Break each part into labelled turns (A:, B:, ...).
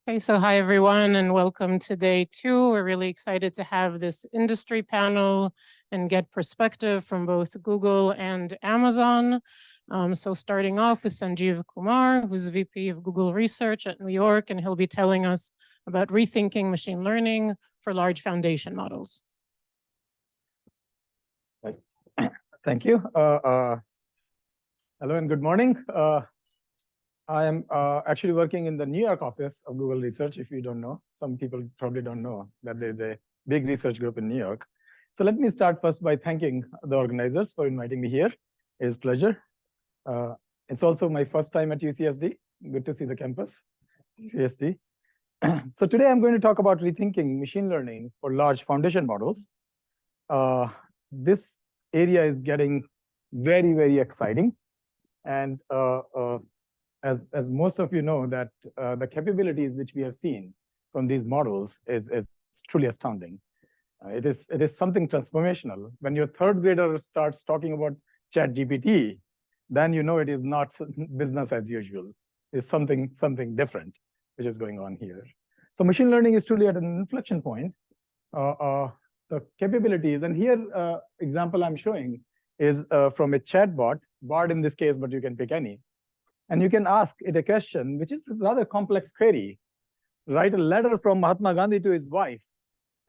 A: Okay, so hi everyone and welcome to day 2. We're really excited to have this industry panel and get perspective from both Google and Amazon. So starting off with Sanjiv Kumar, who's VP of Google Research at New York, and he'll be telling us about rethinking machine learning for large foundation models.
B: Thank you. Hello and good morning. I am actually working in the New York office of Google Research. If you don't know, some people probably don't know that there's a big research group in New York. So let me start first by thanking the organizers for inviting me here. It's a pleasure. It's also my first time at UCSD. Good to see the campus, CSD. So today I'm going to talk about rethinking machine learning for large foundation models. This area is getting very, very exciting. And as most of you know, that the capabilities which we have seen from these models is truly astounding. It is something transformational. When your third grader starts talking about ChatGPT, then you know it is not business as usual. It's something different which is going on here. So machine learning is truly at an inflection point. The capabilities, and here example I'm showing is from a chatbot, Bard in this case, but you can pick any. And you can ask it a question, which is a rather complex query. Write a letter from Mahatma Gandhi to his wife,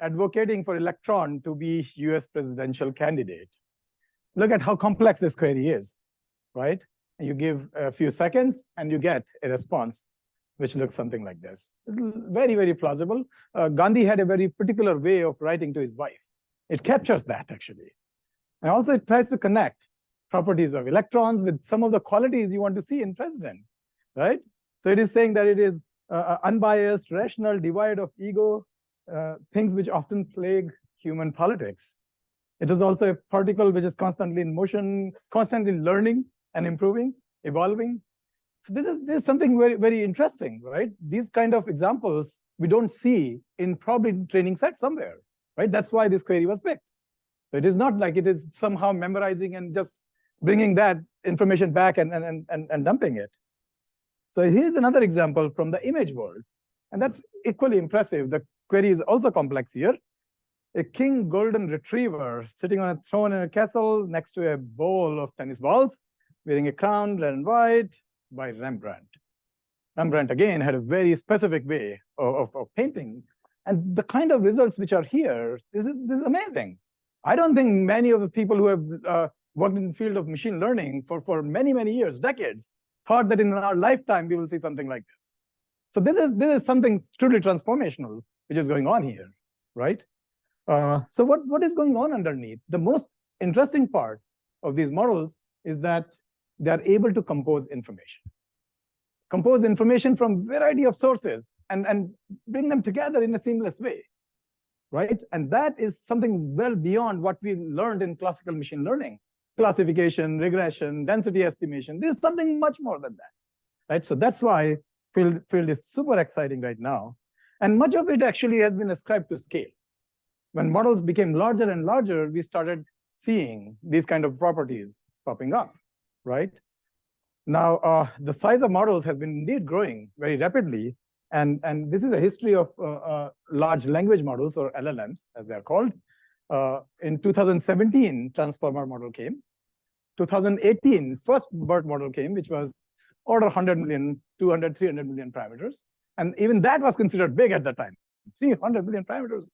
B: advocating for electron to be US presidential candidate. Look at how complex this query is, right? And you give a few seconds and you get a response, which looks something like this. Very, very plausible. Gandhi had a very particular way of writing to his wife. It captures that, actually. And also it tries to connect properties of electrons with some of the qualities you want to see in president, right? So it is saying that it is unbiased, rational, devoid of ego, things which often plague human politics. It is also a particle which is constantly in motion, constantly learning and improving, evolving. So this is something very, very interesting, right? These kind of examples we don't see in probably training set somewhere, right? That's why this query was picked. So it is not like it is somehow memorizing and just bringing that information back and dumping it. So here's another example from the image world. And that's equally impressive. The query is also complex here. A king golden retriever sitting on a throne in a castle next to a bowl of tennis balls, wearing a crown, red and white, by Rembrandt. Rembrandt, again, had a very specific way of painting. And the kind of results which are here, this is amazing. I don't think many of the people who have worked in the field of machine learning for many, many years, decades, thought that in our lifetime we will see something like this. So this is something truly transformational which is going on here, right? So what is going on underneath? The most interesting part of these models is that they are able to compose information. Compose information from a variety of sources and bring them together in a seamless way, right? And that is something well beyond what we learned in classical machine learning. Classification, regression, density estimation. This is something much more than that, right? So that's why field is super exciting right now. And much of it actually has been ascribed to scale. When models became larger and larger, we started seeing these kind of properties popping up, right? Now, the size of models has been indeed growing very rapidly. And this is a history of large language models, or LLMs, as they're called. In 2017, transformer model came. 2018, first BERT model came, which was order 100 million, 200, 300 million parameters. And even that was considered big at the time, 300 million parameters.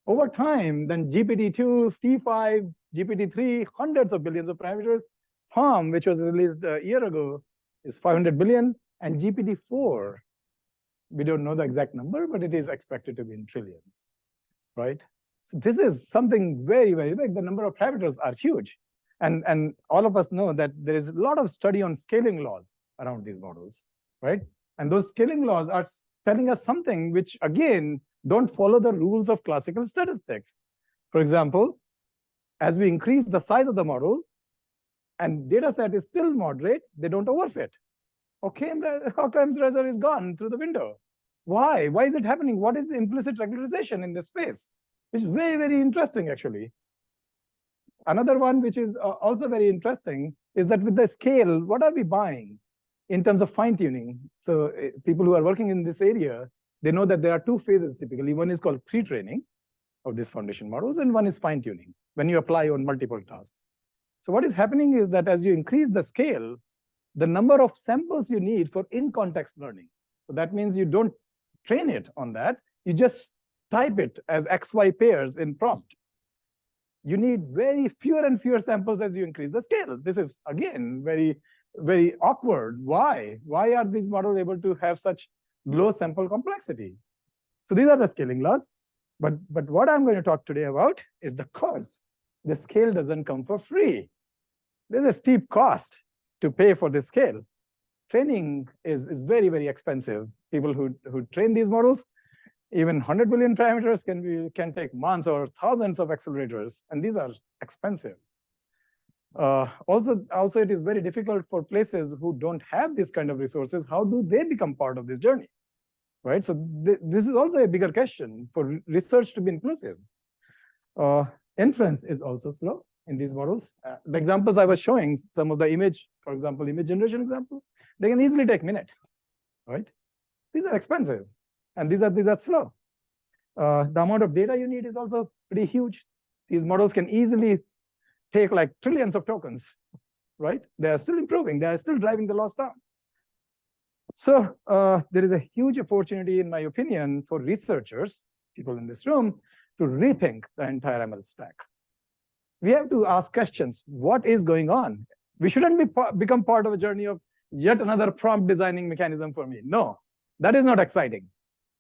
B: Over time, then GPT-2, T5, GPT-3, hundreds of billions of parameters. PaLM, which was released a year ago, is 500 billion. And GPT-4, we don't know the exact number, but it is expected to be in trillions, right? So this is something very, very big. The number of parameters are huge. And all of us know that there is a lot of study on scaling laws around these models, right? And those scaling laws are telling us something which, again, don't follow the rules of classical statistics. For example, as we increase the size of the model and data set is still moderate, they don't overfit. Okay, Occam's razor is gone through the window. Why? Why is it happening? What is the implicit regularization in this space? It's very, very interesting, actually. Another one, which is also very interesting, is that with the scale, what are we buying? in terms of fine-tuning. So people who are working in this area, they know that there are two phases typically. One is called pre-training of these foundation models, and one is fine-tuning, when you apply on multiple tasks. So what is happening is that as you increase the scale, the number of samples you need for in-context learning. So that means you don't train it on that. You just type it as XY pairs in prompt. You need very fewer and fewer samples as you increase the scale. This is, again, very, very awkward. Why? Why are these models able to have such low sample complexity? So these are the scaling laws. But what I'm going to talk today about is the cost. The scale doesn't come for free. There's a steep cost to pay for this scale. Training is very, very expensive. People who train these models, even 100 billion parameters can take months or thousands of accelerators, and these are expensive. Also, it is very difficult for places who don't have this kind of resources. How do they become part of this journey, right? So this is also a bigger question for research to be inclusive. Inference is also slow in these models. The examples I was showing, some of the image, for example, image generation examples, they can easily take minutes, right? These are expensive, and these are slow. The amount of data you need is also pretty huge. These models can easily take like trillions of tokens, right? They are still improving. They are still driving the loss down. So there is a huge opportunity, in my opinion, for researchers, people in this room, to rethink the entire ML stack. We have to ask questions. What is going on? We shouldn't become part of a journey of yet another prompt designing mechanism for me. No, that is not exciting.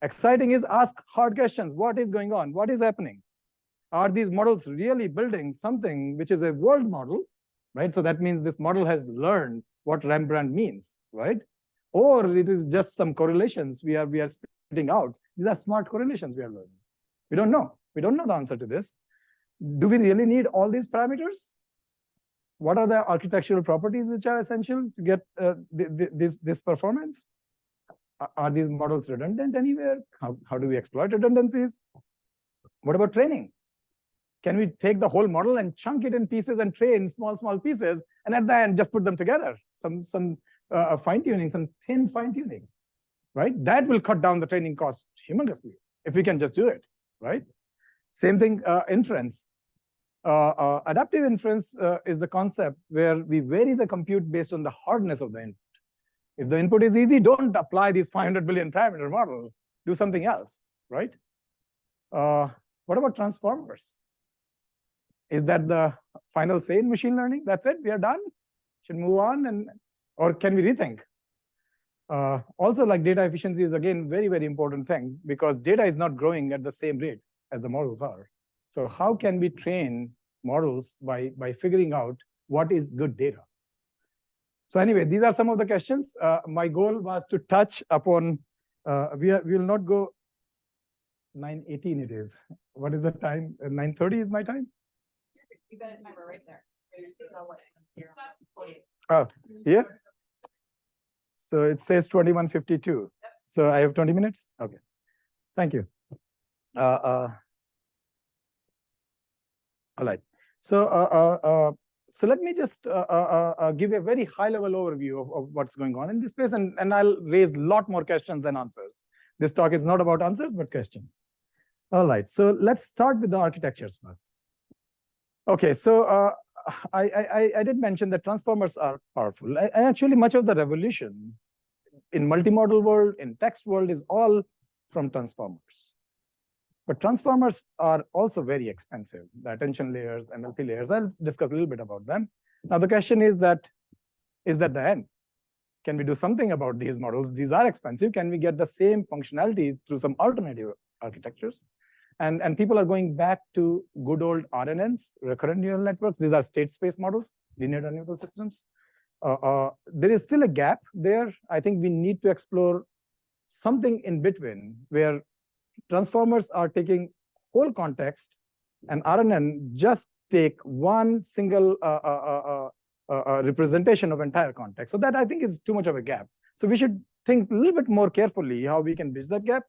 B: Exciting is ask hard questions. What is going on? What is happening? Are these models really building something which is a world model, right? So that means this model has learned what Rembrandt means, right? Or it is just some correlations we are spitting out. These are smart correlations we are learning. We don't know. We don't know the answer to this. Do we really need all these parameters? What are the architectural properties which are essential to get this performance? Are these models redundant anywhere? How do we exploit redundancies? What about training? Can we take the whole model and chunk it in pieces and train small pieces, and at the end just put them together? Some fine-tuning, some thin fine-tuning, right? That will cut down the training cost humongously if we can just do it, right? Same thing, inference. Adaptive inference is the concept where we vary the compute based on the hardness of the input. If the input is easy, don't apply these 500 billion parameter model. Do something else, right? What about transformers? Is that the final say in machine learning? That's it, we are done? Should move on, or can we rethink? Also, like data efficiency is again very, very important thing, because data is not growing at the same rate as the models are. So how can we train models by figuring out what is good data? So anyway, these are some of the questions. My goal was to touch upon, we will not go 9:18 it is. What is the time? 9:30 is my time?
C: You got a timer right there.
B: Oh, here? So it says 21:52. So I have 20 minutes? Okay. Thank you. All right. So let me just give a very high-level overview of what's going on in this space, and I'll raise a lot more questions than answers. This talk is not about answers, but questions. All right. So let's start with the architectures first. Okay. So I did mention that transformers are powerful. Actually, much of the revolution in multimodal world, in text world, is all from transformers. But transformers are also very expensive. The attention layers, NLP layers, I'll discuss a little bit about them. Now, the question is that the end? Can we do something about these models? These are expensive. Can we get the same functionality through some alternative architectures? And people are going back to good old RNNs, recurrent neural networks. These are state space models, linear neural systems. There is still a gap there. I think we need to explore something in between, where transformers are taking whole context, and RNN just take one single representation of entire context. So that, I think, is too much of a gap. So we should think a little bit more carefully how we can bridge that gap.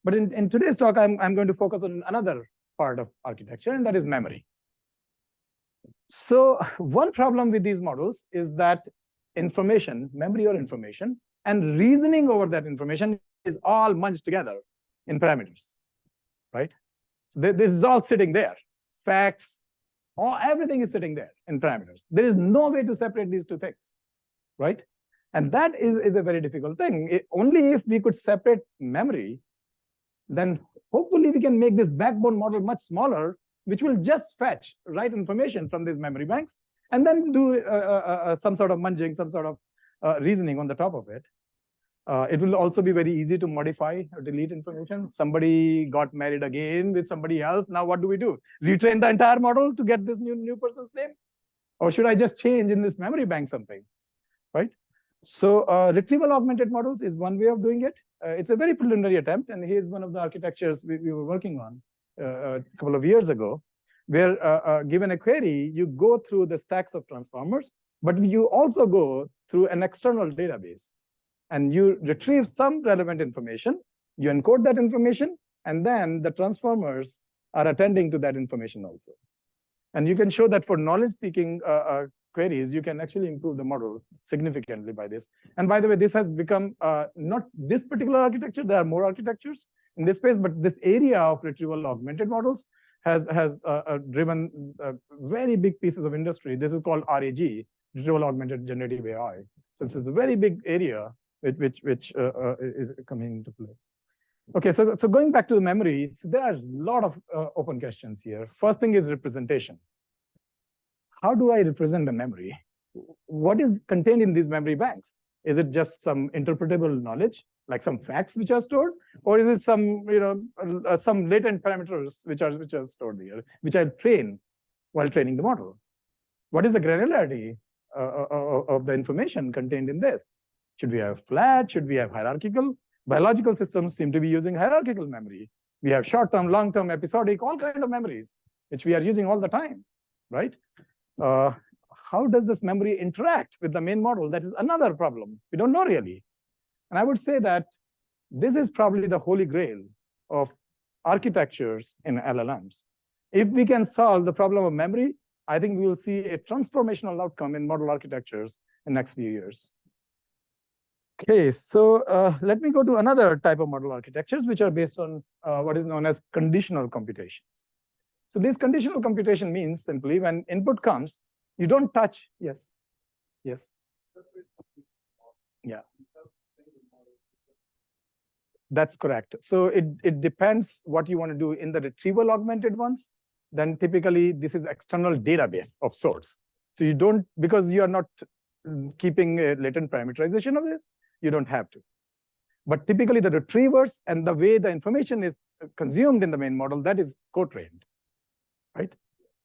B: But in today's talk, I'm going to focus on another part of architecture, and that is memory. So one problem with these models is that information, memory or information, and reasoning over that information is all munched together in parameters, right? So this is all sitting there. Facts, everything is sitting there in parameters. There is no way to separate these two things, right? And that is a very difficult thing. Only if we could separate memory, then hopefully we can make this backbone model much smaller, which will just fetch right information from these memory banks, and then do some sort of munging, some sort of reasoning on the top of it. It will also be very easy to modify or delete information. Somebody got married again with somebody else. Now what do we do? Retrain the entire model to get this new person's name? Or should I just change in this memory bank something, right? So retrieval augmented models is one way of doing it. It's a very preliminary attempt, and here's one of the architectures we were working on a couple of years ago, where given a query, you go through the stacks of transformers, but you also go through an external database, and you retrieve some relevant information, you encode that information, and then the transformers are attending to that information also. And you can show that for knowledge-seeking queries, you can actually improve the model significantly by this. And by the way, this has become not this particular architecture, there are more architectures in this space, but this area of retrieval augmented models has driven very big pieces of industry. This is called RAG, retrieval augmented generative AI. So this is a very big area which is coming into play. Okay, so going back to the memory, so there are a lot of open questions here. First thing is representation. How do I represent the memory? What is contained in these memory banks? Is it just some interpretable knowledge, like some facts which are stored, or is it some some latent parameters which are stored here, which I train while training the model? What is the granularity of the information contained in this? Should we have flat? Should we have hierarchical? Biological systems seem to be using hierarchical memory. We have short-term, long-term, episodic, all kinds of memories, which we are using all the time, right? How does this memory interact with the main model? That is another problem. We don't know really. And I would say that this is probably the holy grail of architectures in LLMs. If we can solve the problem of memory, I think we will see a transformational outcome in model architectures in the next few years. Okay, so let me go to another type of model architectures, which are based on what is known as conditional computations. So this conditional computation means simply when input comes, you don't touch. Yes. Yes. Yeah. That's correct. So it depends what you want to do in the retrieval augmented ones. Then typically this is external database of sorts. So you don't, because you are not keeping a latent parameterization of this, you don't have to. But typically the retrievers and the way the information is consumed in the main model, that is co-trained, right?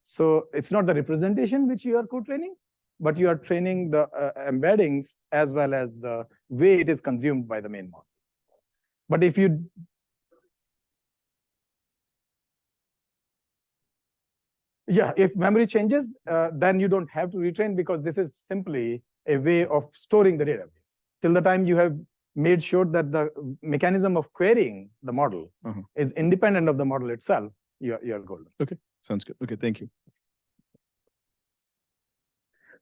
B: So it's not the representation which you are co-training, but you are training the embeddings as well as the way it is consumed by the main model. But if you if memory changes, then you don't have to retrain, because this is simply a way of storing the database. Till the time you have made sure that the mechanism of querying the model is independent of the model itself, you're golden.
D: Okay, sounds good. Okay, thank you.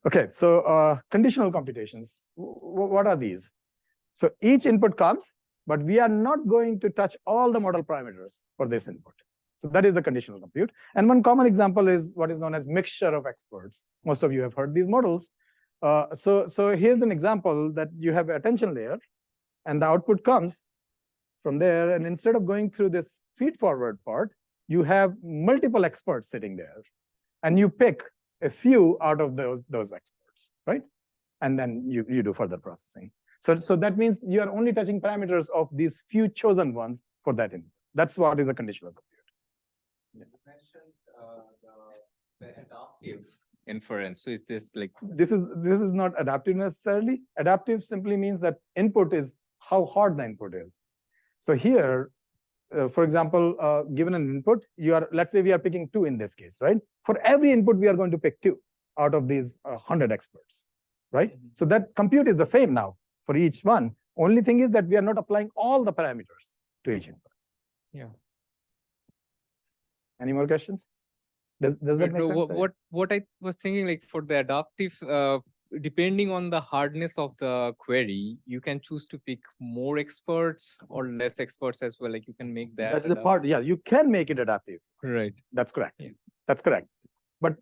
B: Okay, so conditional computations, what are these? So each input comes, but we are not going to touch all the model parameters for this input. So that is the conditional compute. And one common example is what is known as mixture of experts. Most of you have heard these models. So here's an example that you have an attention layer, and the output comes from there. And instead of going through this feed-forward part, you have multiple experts sitting there, and you pick a few out of those experts, right? And then you do further processing. So that means you are only touching parameters of these few chosen ones for that input. That's what is a conditional compute.
E: You mentioned the adaptive inference. So is this like
B: this is not adaptive necessarily. Adaptive simply means that input is how hard the input is. So here, for example, given an input, let's say we are picking 2 in this case, right? For every input, we are going to pick 2 out of these 100 experts, right? So that compute is the same now for each one. Only thing is that we are not applying all the parameters to each input.
E: Yeah.
B: Any more questions? Does that make sense?
E: What I was thinking, like for the adaptive depending on the hardness of the query, you can choose to pick more experts or less experts as well. Like you can make that.
B: That's the part. Yeah, you can make it adaptive.
E: Right.
B: That's correct.
E: Yeah.
B: That's correct. But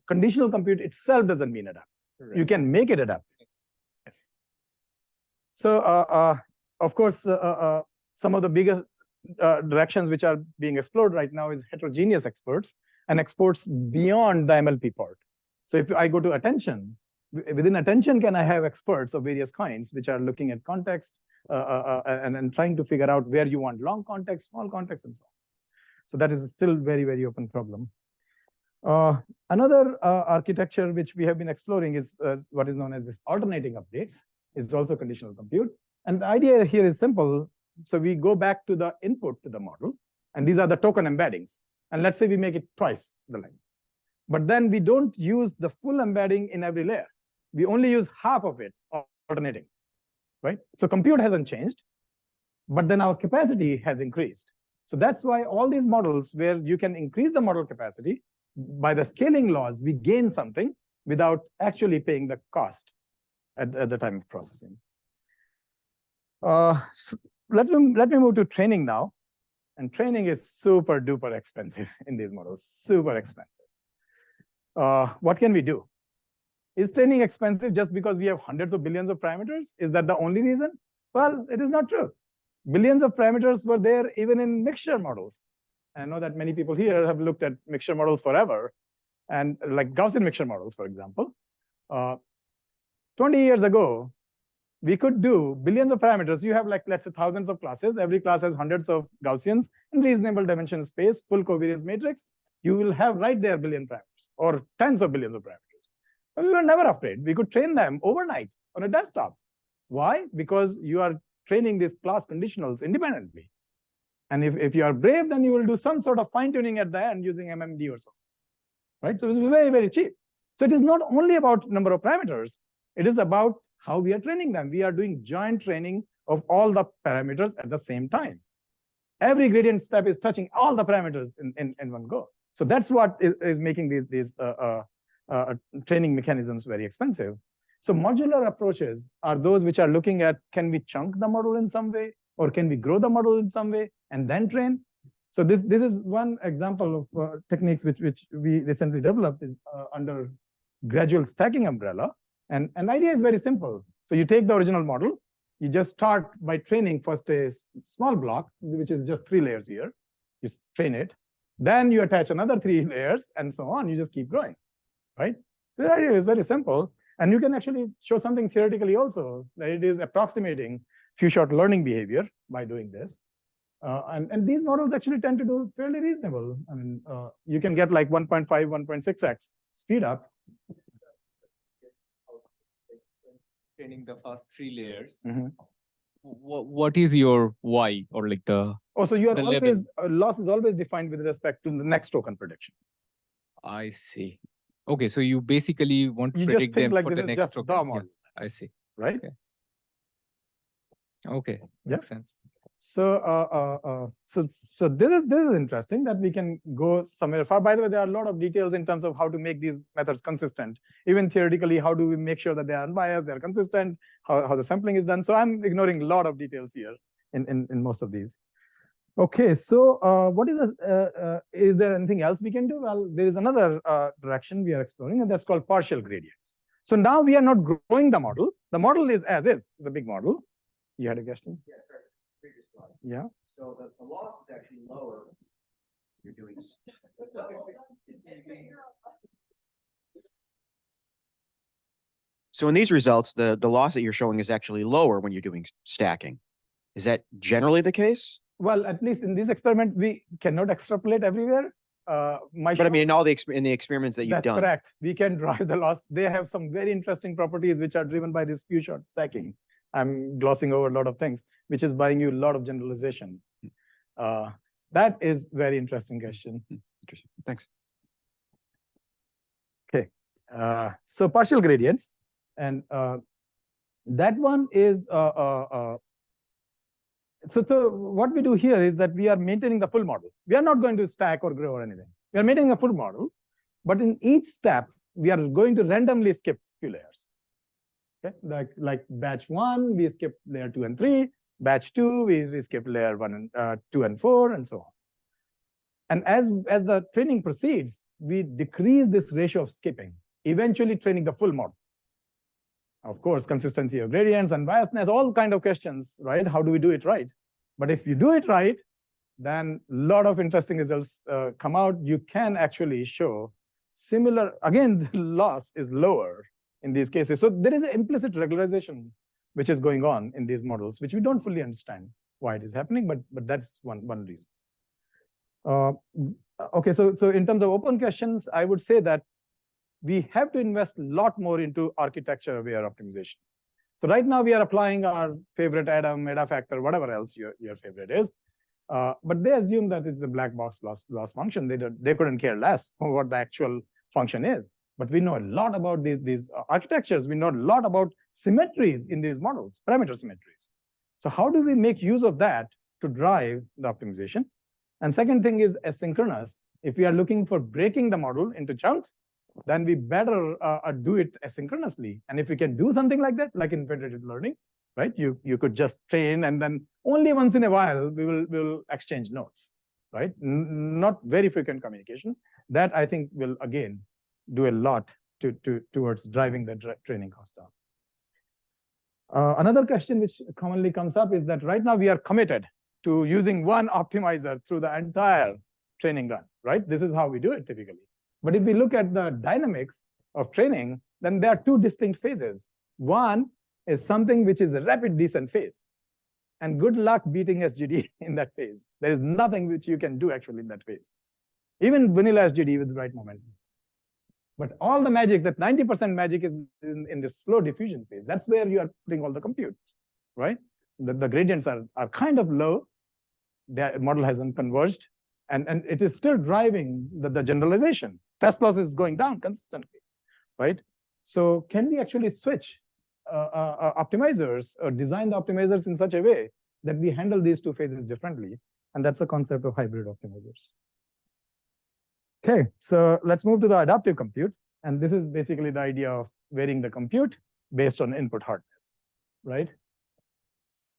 B: conditional compute itself doesn't mean adaptive.
E: Right.
B: You can make it adaptive. Yes. So of course, some of the biggest directions which are being explored right now is heterogeneous experts and experts beyond the MLP part. So if I go to attention, within attention, can I have experts of various kinds which are looking at context and trying to figure out where you want long context, small context, and so on. So that is still very, very open problem. Another architecture which we have been exploring is what is known as this alternating updates. Is also conditional compute. And the idea here is simple. So we go back to the input to the model, and these are the token embeddings. And let's say we make it twice the length. But then we don't use the full embedding in every layer. We only use half of it alternating, right? So compute hasn't changed, but then our capacity has increased. So that's why all these models where you can increase the model capacity, by the scaling laws, we gain something without actually paying the cost at the time of processing. So let me move to training now. And training is super duper expensive in these models, super expensive. What can we do? Is training expensive just because we have hundreds of billions of parameters? Is that the only reason? Well, it is not true. Billions of parameters were there even in mixture models. I know that many people here have looked at mixture models forever, and like Gaussian mixture models, for example. 20 years ago, we could do billions of parameters. You have, like, let's say, thousands of classes. Every class has hundreds of Gaussians in reasonable dimension space, full covariance matrix. You will have right there billion parameters or tens of billions of parameters. But we were never afraid. We could train them overnight on a desktop. Why? Because you are training these class conditionals independently. And if you are brave, then you will do some sort of fine-tuning at the end using MMD or so. Right? So it's very, very cheap. So it is not only about number of parameters. It is about how we are training them. We are doing joint training of all the parameters at the same time. Every gradient step is touching all the parameters in one go. So that's what is making these training mechanisms very expensive. So modular approaches are those which are looking at, can we chunk the model in some way, or can we grow the model in some way and then train? So this is one example of techniques which we recently developed is under gradual stacking umbrella. And the idea is very simple. So you take the original model, you just start by training first a small block, which is just 3 layers here. You train it. Then you attach another 3 layers and so on. You just keep growing, right? The idea is very simple. And you can actually show something theoretically also, that it is approximating few-shot learning behavior by doing this. And these models actually tend to do fairly reasonable. I mean, you can get like 1.5, 1.6x speed up.
E: Training the first 3 layers.
B: Mm-hmm.
E: What is your why, or like the?
B: Oh, so you are
E: the
B: always loss is always defined with respect to the next token prediction.
E: I see. Okay, so you basically want to
B: You
E: predict
B: just think
E: them
B: like
E: for
B: this
E: the
B: is
E: next
B: just
E: token.
B: the
E: Yeah,
B: model,
E: I see.
B: right?
E: Okay, makes sense.
B: So so this is interesting that we can go somewhere far. By the way, there are a lot of details in terms of how to make these methods consistent. Even theoretically, how do we make sure that they are unbiased, they're consistent, how the sampling is done. So I'm ignoring a lot of details here in most of these. Okay, so what is there anything else we can do? Well, there is another direction we are exploring, and that's called partial gradients. So now we are not growing the model. The model is as is. It's a big model. You had a question?
F: Yeah, sorry. Previous slide.
B: Yeah.
F: So the loss is actually lower. You're doing. So in these results, the loss that you're showing is actually lower when you're doing stacking. Is that generally the case?
B: Well, at least in this experiment, we cannot extrapolate everywhere.
F: But I mean, in all the in the experiments that you've
B: that's
F: done.
B: correct. We can drive the loss. They have some very interesting properties which are driven by this few-shot stacking. I'm glossing over a lot of things, which is buying you a lot of generalization. That is very interesting question.
F: Interesting. Thanks.
B: Okay. So partial gradients, and that one is so what we do here is that we are maintaining the full model. We are not going to stack or grow or anything. We are maintaining a full model, but in each step, we are going to randomly skip few layers. Okay, like batch 1, we skip layer 2 and 3. Batch 2, we skip layer 1 and 2 and 4, and so on. And as the training proceeds, we decrease this ratio of skipping, eventually training the full model. Of course, consistency of gradients and biasness, all kind of questions, right? How do we do it right? But if you do it right, then a lot of interesting results come out. You can actually show similar, again, the loss is lower in these cases. So there is an implicit regularization which is going on in these models, which we don't fully understand why it is happening, but that's one reason. Okay, so in terms of open questions, I would say that we have to invest a lot more into architecture-aware optimization. So right now we are applying our favorite atom, factor, whatever else your favorite is. But they assume that it's a black box loss function. They couldn't care less what the actual function is. But we know a lot about these architectures. We know a lot about symmetries in these models, parameter symmetries. So how do we make use of that to drive the optimization? And second thing is asynchronous. If we are looking for breaking the model into chunks, then we better do it asynchronously. And if we can do something like that, like in federated learning, right? You could just train, and then only once in a while we will exchange notes, right? Not very frequent communication. That I think will again do a lot towards driving the training cost down. Another question which commonly comes up is that right now we are committed to using one optimizer through the entire training run, right? This is how we do it typically. But if we look at the dynamics of training, then there are two distinct phases. One is something which is a rapid descent phase. And good luck beating SGD in that phase. There is nothing which you can do actually in that phase. Even vanilla SGD with the right momentum. But all the magic, that 90% magic is in this slow diffusion phase. That's where you are putting all the compute, right? The gradients are kind of low. The model hasn't converged. And it is still driving the generalization. Test loss is going down consistently, right? So can we actually switch optimizers or design the optimizers in such a way that we handle these two phases differently? And that's the concept of hybrid optimizers. Okay, so let's move to the adaptive compute. And this is basically the idea of varying the compute based on input hardness, right?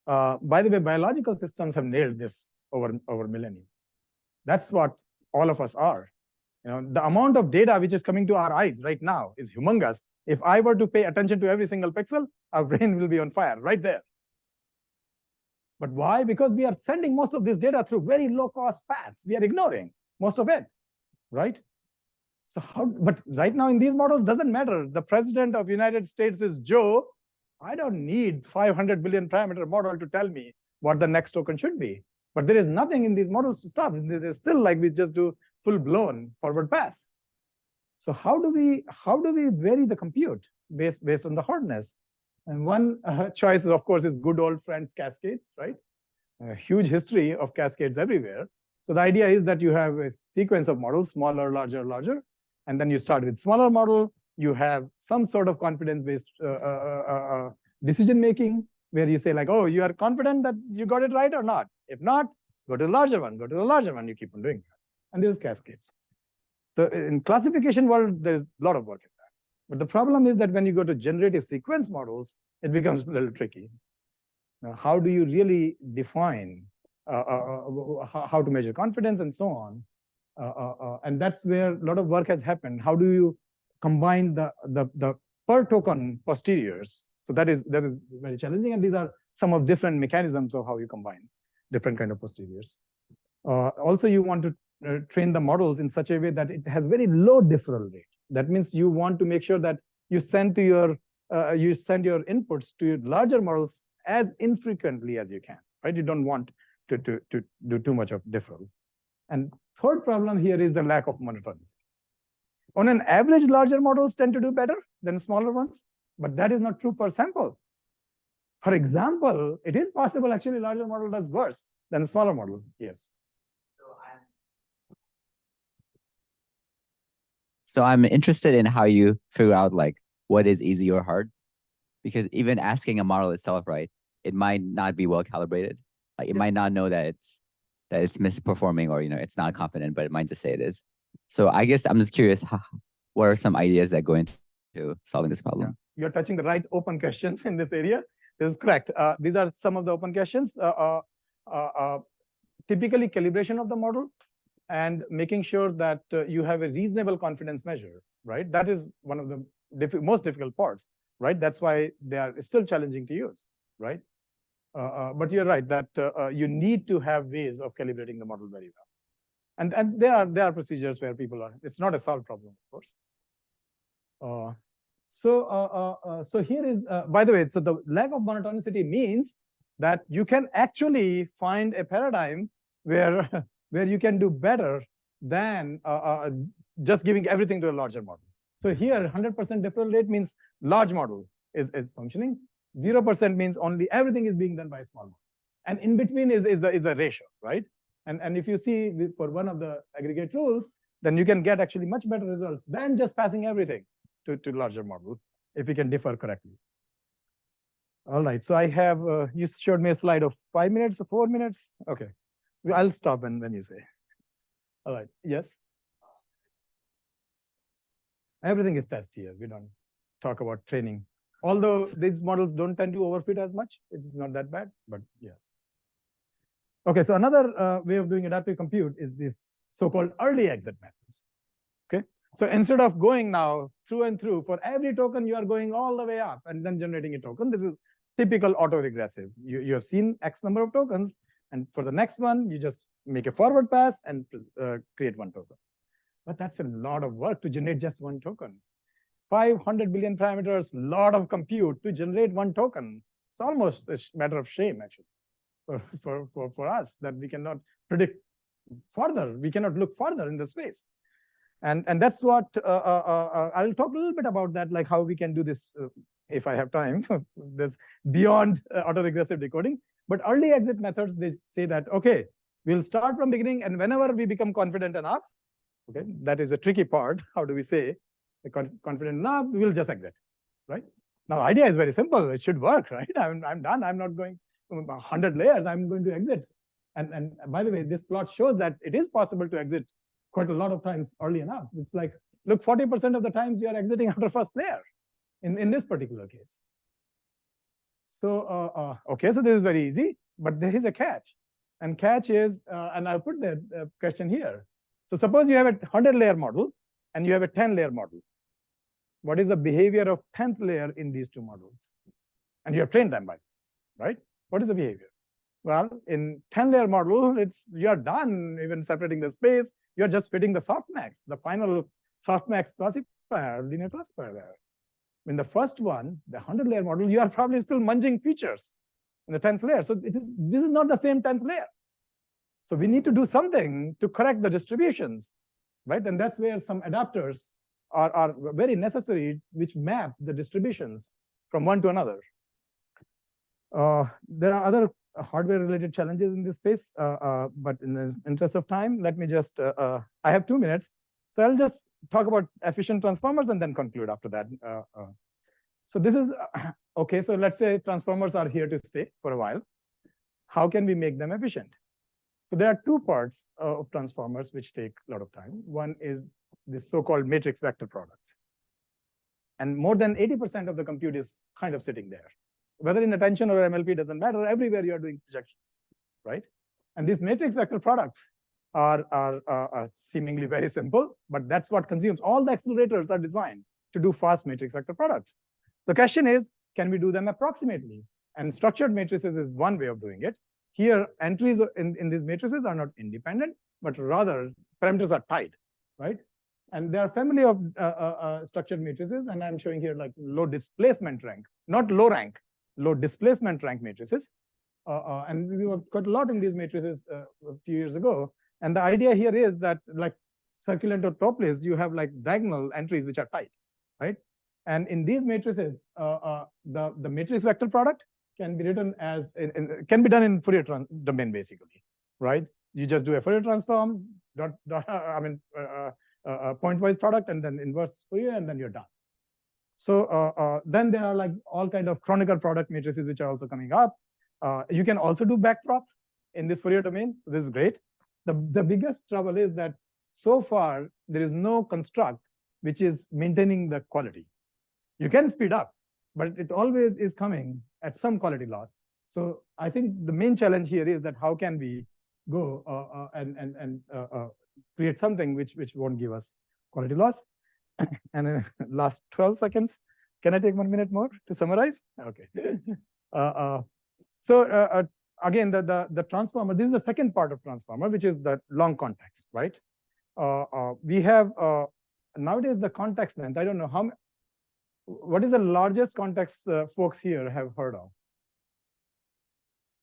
B: By the way, biological systems have nailed this over millennia. That's what all of us are. You know, the amount of data which is coming to our eyes right now is humongous. If I were to pay attention to every single pixel, our brain will be on fire right there. But why? Because we are sending most of this data through very low-cost paths. We are ignoring most of it, right? So how? But right now in these models, doesn't matter. The president of the United States is Joe. I don't need 500 billion parameter model to tell me what the next token should be. But there is nothing in these models to stop. There's still like we just do full-blown forward pass. So how do we vary the compute based on the hardness? And one choice, is, of course, is good old friends cascades, right? A huge history of cascades everywhere. So the idea is that you have a sequence of models, smaller, larger, larger, and then you start with smaller model. You have some sort of confidence-based decision making, where you say like, oh, you are confident that you got it right or not? If not, go to the larger one, go to the larger one. You keep on doing that. And there's cascades. So in classification world, there's a lot of work in that. But the problem is that when you go to generative sequence models, it becomes a little tricky. Now, how do you really define how to measure confidence and so on? And that's where a lot of work has happened. How do you combine the per token posteriors? So that is very challenging. And these are some of different mechanisms of how you combine different kind of posteriors. Also, you want to train the models in such a way that it has very low deferral rate. That means you want to make sure that you send your inputs to your larger models as infrequently as you can, right? You don't want to do too much of deferral. And third problem here is the lack of monotonicity. On an average, larger models tend to do better than smaller ones, but that is not true per sample. For example, it is possible actually larger model does worse than a smaller model. Yes.
G: So I'm interested in how you figure out like what is easy or hard, because even asking a model itself, right, it might not be well calibrated. Like it might not know that it's misperforming or it's not confident, but it might just say it is. So I guess I'm just curious what are some ideas that go into solving this problem?
B: You're touching the right open questions in this area. This is correct. These are some of the open questions. Typically, calibration of the model and making sure that you have a reasonable confidence measure, right? That is one of the most difficult parts, right? That's why they are still challenging to use, right? But you're right that you need to have ways of calibrating the model very well. And there are procedures where people are, it's not a solved problem, of course. So here is, by the way, so the lack of monotonicity means that you can actually find a paradigm where you can do better than just giving everything to a larger model. So here, 100% deferral rate means large model is functioning. 0% means only everything is being done by a small model. And in between is the ratio, right? And if you see for one of the aggregate rules, then you can get actually much better results than just passing everything to larger model if you can differ correctly. All right, so I have, you showed me a slide of 5 minutes or 4 minutes. Okay, I'll stop when you say. All right, yes? Everything is test here. We don't talk about training. Although these models don't tend to overfit as much, it's not that bad, but yes. Okay, so another way of doing adaptive compute is this so-called early exit methods. Okay, so instead of going now through and through, for every token, you are going all the way up and then generating a token. This is typical autoregressive. You have seen X number of tokens, and for the next one, you just make a forward pass and create one token. But that's a lot of work to generate just one token. 500 billion parameters, lot of compute to generate one token. It's almost a matter of shame, actually, for us, that we cannot predict further. We cannot look further in the space. And that's what I'll talk a little bit about that, like how we can do this, if I have time, this beyond autoregressive decoding. But early exit methods, they say that, okay, we'll start from beginning, and whenever we become confident enough, okay, that is a tricky part. How do we say confident enough? We'll just exit, right? Now, the idea is very simple. It should work, right? I'm done. I'm not going 100 layers. I'm going to exit. And by the way, this plot shows that it is possible to exit quite a lot of times early enough. It's like, look, 40% of the times you are exiting after first layer in this particular case. So, okay, so this is very easy, but there is a catch. And catch is, and I'll put the question here. So suppose you have a 100-layer model and you have a 10-layer model. What is the behavior of 10th layer in these two models? And you have trained them, by right? What is the behavior? Well, in 10-layer model, you're done even separating the space. You're just fitting the softmax, the final softmax classifier, linear classifier there. In the first one, the 100-layer model, you are probably still munging features in the 10th layer. So this is not the same 10th layer. So we need to do something to correct the distributions, right? And that's where some adapters are very necessary, which map the distributions from one to another. There are other hardware-related challenges in this space, but in the interest of time, let me just, I have 2 minutes. So I'll just talk about efficient transformers and then conclude after that. So this is, okay, so let's say transformers are here to stay for a while. How can we make them efficient? So there are two parts of transformers which take a lot of time. One is this so-called matrix vector products. And more than 80% of the compute is kind of sitting there. Whether in attention or MLP, doesn't matter. Everywhere you are doing projections, right? And these matrix vector products are seemingly very simple, but that's what consumes. All the accelerators are designed to do fast matrix vector products. The question is, can we do them approximately? And structured matrices is one way of doing it. Here, entries in these matrices are not independent, but rather parameters are tied, right? And there are family of structured matrices, and I'm showing here like low displacement rank, not low rank, low displacement rank matrices. And we worked quite a lot in these matrices a few years ago. And the idea here is that like circulant or top place, you have like diagonal entries which are tight, right? And in these matrices, the matrix vector product can be written as, can be done in Fourier domain basically, right? You just do a Fourier transform, pointwise product, and then inverse Fourier, and then you're done. So then there are like all kind of Kronecker product matrices which are also coming up. You can also do backprop in this Fourier domain. This is great. The biggest trouble is that so far there is no construct which is maintaining the quality. You can speed up, but it always is coming at some quality loss. So I think the main challenge here is that how can we go and create something which won't give us quality loss. And last 12 seconds, can I take 1 minute more to summarize? Okay. Again, the transformer, this is the second part of transformer, which is the long context, right? We have nowadays the context length. I don't know what is the largest context folks here have heard of?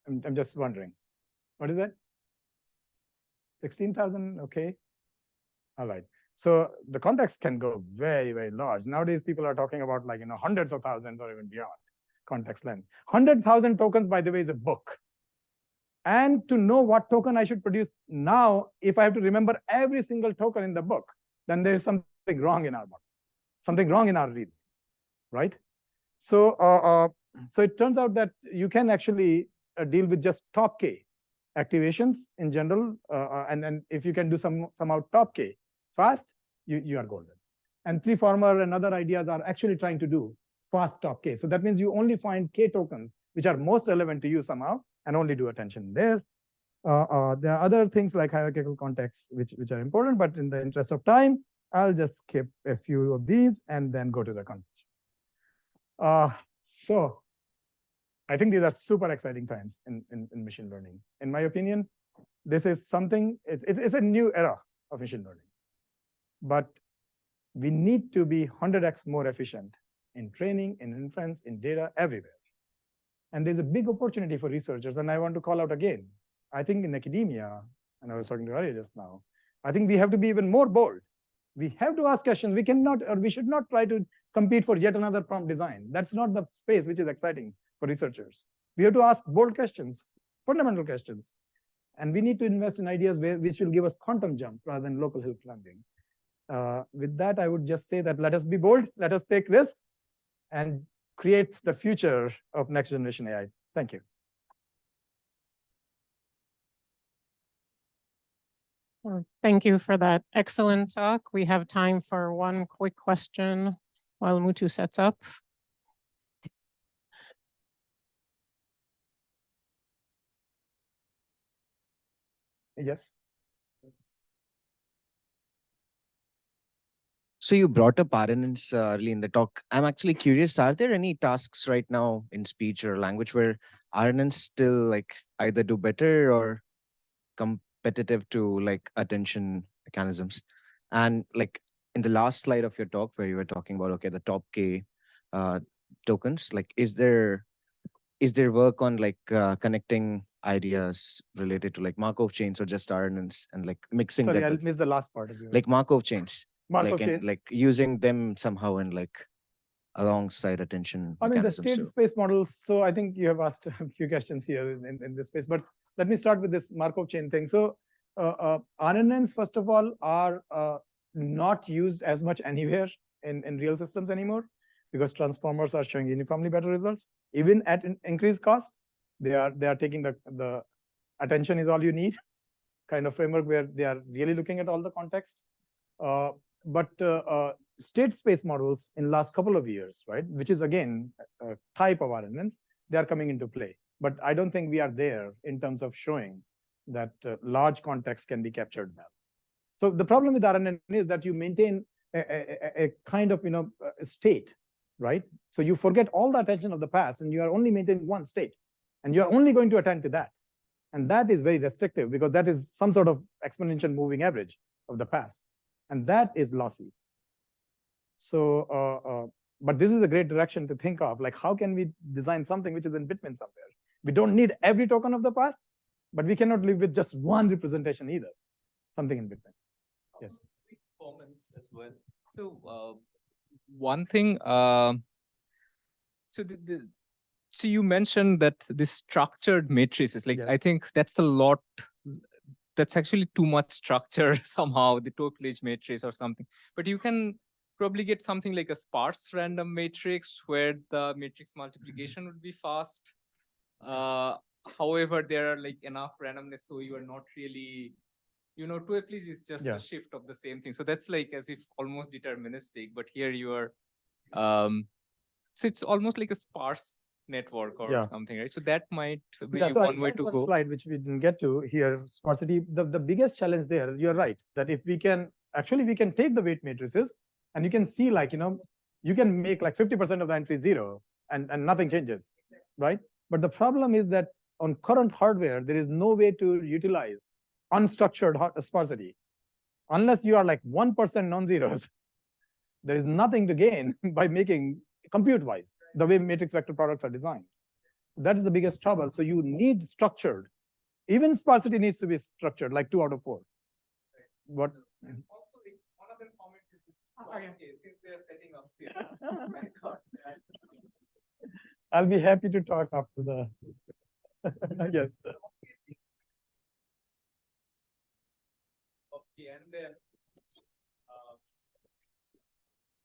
B: I'm just wondering. What is that? 16,000, okay. All right. So the context can go very, very large. Nowadays, people are talking about like, hundreds of thousands or even beyond context length. 100,000 tokens, by the way, is a book. And to know what token I should produce now, if I have to remember every single token in the book, then there's something wrong in our model, something wrong in our reason, right? So, so it turns out that you can actually deal with just top K activations in general, and if you can do somehow top K fast, you are golden. And Treeformer and other ideas are actually trying to do fast top K. So that means you only find K tokens which are most relevant to you somehow, and only do attention there. There are other things like hierarchical contexts which are important, but in the interest of time, I'll just skip a few of these and then go to the conclusion. So I think these are super exciting times in machine learning. In my opinion, this is something, it's a new era of machine learning. But we need to be 100x more efficient in training, in inference, in data, everywhere. And there's a big opportunity for researchers, and I want to call out again. I think in academia, and I was talking to Arya just now, I think we have to be even more bold. We have to ask questions. We cannot, or we should not try to compete for yet another prompt design. That's not the space which is exciting for researchers. We have to ask bold questions, fundamental questions. And we need to invest in ideas which will give us quantum jump rather than local hill climbing. With that, I would just say that let us be bold, let us take risks, and create the future of next generation AI. Thank you.
A: Well, thank you for that excellent talk. We have time for one quick question while Mutu sets up.
B: Yes.
H: So you brought up RNNs early in the talk. I'm actually curious, are there any tasks right now in speech or language where RNNs still like either do better or competitive to like attention mechanisms? And like in the last slide of your talk where you were talking about, okay, the top K tokens, like is there work on like connecting ideas related to like Markov chains or just RNNs and like mixing
B: Sorry,
H: them
B: I'll miss the last part of your
H: like Markov chains?
B: Markov
H: like,
B: chains.
H: like using them somehow in like alongside attention
B: I mean, the
H: mechanisms
B: state
H: too.
B: space models. So I think you have asked a few questions here in this space, but let me start with this Markov chain thing. So RNNs, first of all, are not used as much anywhere in real systems anymore because transformers are showing uniformly better results. Even at increased cost, they are taking the attention is all you need kind of framework where they are really looking at all the context. But state space models in last couple of years, right, which is again a type of RNNs, they are coming into play. But I don't think we are there in terms of showing that large context can be captured well. So the problem with RNN is that you maintain a kind of state, right? So you forget all the attention of the past, and you are only maintaining one state, and you are only going to attend to that. And that is very restrictive because that is some sort of exponential moving average of the past. And that is lossy. So, but this is a great direction to think of. Like, how can we design something which is in between somewhere? We don't need every token of the past, but we cannot live with just one representation either. Something in between. Yes.
E: Performance as well. So one thing. So so you mentioned that this structured matrices, like
B: Yes.
E: I think that's a lot. That's actually too much structure somehow, the total age matrix or something. But you can probably get something like a sparse random matrix where the matrix multiplication would be fast. However, there are like enough randomness, so you are not really to a place is just
B: Yeah.
E: a shift of the same thing. So that's like as if almost deterministic, but here you are, so it's almost like a sparse network or
B: Yeah.
E: something, right? So that might be
B: Yeah, so I
E: one way
B: had
E: to
B: one
E: go.
B: slide which we didn't get to here, sparsity. The biggest challenge there, you're right, that if we can, actually we can take the weight matrices and you can see like, you can make like 50% of the entry zero and nothing changes, right? But the problem is that on current hardware, there is no way to utilize unstructured sparsity. Unless you are like 1% non-zeros, there is nothing to gain by making compute-wise, the way matrix vector products are designed. That is the biggest trouble. So you need structured. Even sparsity needs to be structured, like 2 out of 4. What?
E: Also, one of them commented
A: Okay.
E: since they are setting up here. I thought that
B: I'll be happy to talk after the. Yes.